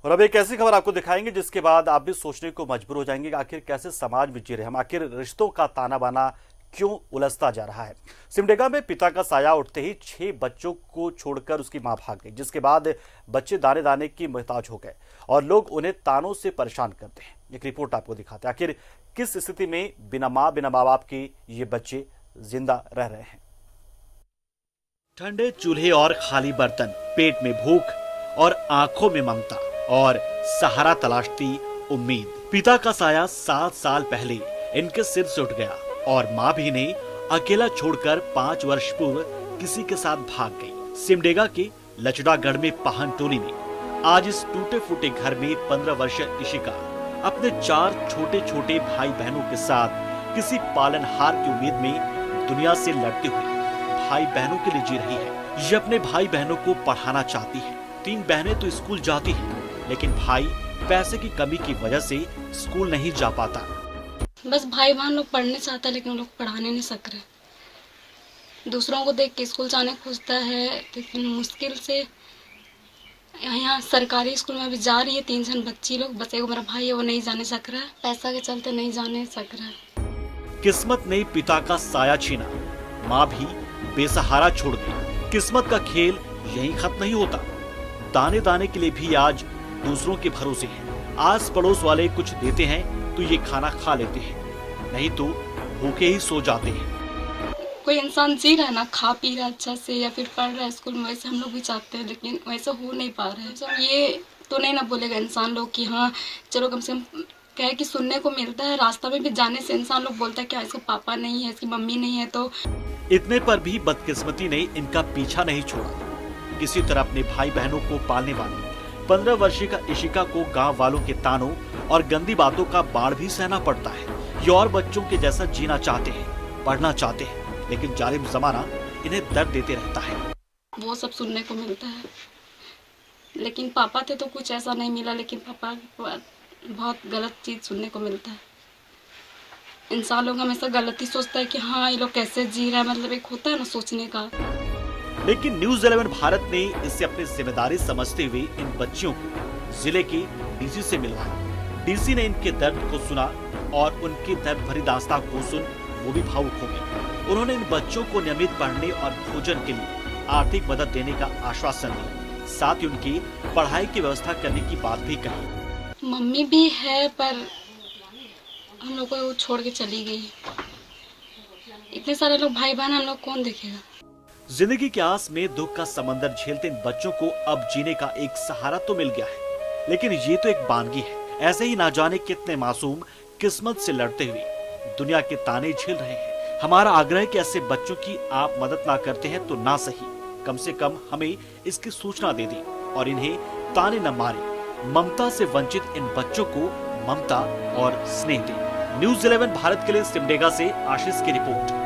और अब एक ऐसी खबर आपको दिखाएंगे जिसके बाद आप भी सोचने को मजबूर हो जाएंगे कि आखिर कैसे समाज में जी रहे हम, आखिर रिश्तों का ताना बाना क्यों उलझता जा रहा है। सिमडेगा में पिता का साया उठते ही 6 बच्चों को छोड़कर उसकी मां भाग गई, जिसके बाद बच्चे दाने दाने की मोहताज हो गए और लोग उन्हें तानों से परेशान करते हैं। एक रिपोर्ट आपको दिखाते हैं आखिर किस स्थिति में बिना मां बाप के ये बच्चे जिंदा रह रहे हैं। ठंडे चूल्हे और खाली बर्तन, पेट में भूख और आंखों में ममता और सहारा तलाशती उम्मीद। पिता का साया 7 साल पहले इनके सिर से उठ गया और माँ भी इन्हें अकेला छोड़कर 5 वर्ष पूर्व किसी के साथ भाग गई। सिमडेगा के लचड़ागढ़ में पाहन टोली में आज इस टूटे फूटे घर में 15 वर्षीय इशिका अपने 4 छोटे छोटे भाई बहनों के साथ किसी पालनहार की उम्मीद में दुनिया से लड़ती हुई भाई बहनों के लिए जी रही है। ये अपने भाई बहनों को पढ़ाना चाहती है। 3 बहनें तो स्कूल जाती हैं, लेकिन भाई पैसे की कमी की वजह से स्कूल नहीं जा पाता। बस भाई बहन लोग पढ़ने चाहता है, लेकिन वो लोग पढ़ाने नहीं सक रहे। दूसरों को देख के स्कूल जाने खोजता है, लेकिन मुश्किल से यहाँ सरकारी स्कूल में भी जा रही है। 3 जन बच्ची लोग, बस एक मेरा भाई है, वो नहीं जाने सक रहा है, पैसा के चलते नहीं जाने सक रहा है। किस्मत ने पिता का साया छीना, माँ भी बेसहारा छोड़ गई। किस्मत का खेल यहीं खत्म नहीं होता। दाने दाने के लिए भी आज दूसरों के भरोसे हैं। आस पड़ोस वाले कुछ देते हैं तो ये खाना खा लेते हैं, नहीं तो भूखे ही सो जाते हैं। कोई इंसान जी रहा है ना, खा पी रहा है अच्छा से, या फिर पढ़ रहा है स्कूल में, वैसे हम लोग भी चाहते हैं, लेकिन वैसे हो नहीं पा रहा है। तो ये तो नहीं ना बोलेगा इंसान लोग कि हाँ चलो कम से कम क्या है कि सुनने को मिलता है। रास्ता में भी जाने से इंसान लोग बोलता है क्या इसका पापा नहीं है, इसकी मम्मी नहीं है। तो इतने पर भी बदकिस्मती ने इनका पीछा नहीं छोड़ा। किसी तरह अपने भाई बहनों को पालने वाली 15 वर्षीय का इशिका को गांव वालों के तानों और गंदी बातों का बाढ़ भी सहना पड़ता है। ये और बच्चों के जैसा जीना चाहते हैं, पढ़ना चाहते हैं, लेकिन जालिम जमाना इन्हें दर्द देते रहता है। वो सब सुनने को मिलता है, लेकिन पापा थे तो कुछ ऐसा नहीं मिला, लेकिन पापा के बाद बहुत गलत चीज सुनने को मिलता है। इंसान लोग हमेशा गलत ही सोचता है कि हाँ ये लोग कैसे जी रहा है, मतलब एक होता है ना सोचने का। लेकिन न्यूज़ 11 भारत ने इसे अपनी जिम्मेदारी समझते हुए इन बच्चियों को जिले के डीसी से मिलवाया। डीसी ने इनके दर्द को सुना और उनकी दर्द भरी दास्तां को सुन वो भी भावुक हो गए। उन्होंने इन बच्चों को नियमित पढ़ने और भोजन के लिए आर्थिक मदद देने का आश्वासन दिया। साथ ही उनकी पढ़ाई की व्यवस्था करने की बात भी कही। मम्मी भी है, पर हम लोग को वो छोड़ के चली गई। इतने सारे लोग भाई बहन, हम लोग कौन देखेगा। जिंदगी के आस में दुख का समंदर झेलते इन बच्चों को अब जीने का एक सहारा तो मिल गया है, लेकिन ये तो एक बानगी है। ऐसे ही ना जाने कितने मासूम किस्मत से लड़ते हुए दुनिया के ताने झेल रहे हैं। हमारा आग्रह है कि ऐसे बच्चों की आप मदद ना करते हैं तो ना सही, कम से कम हमें इसकी सूचना दे दें और इन्हें ताने न मारे। ममता से वंचित इन बच्चों को ममता और स्नेह दें। न्यूज़ 11 भारत के लिए सिमडेगा से आशीष की रिपोर्ट।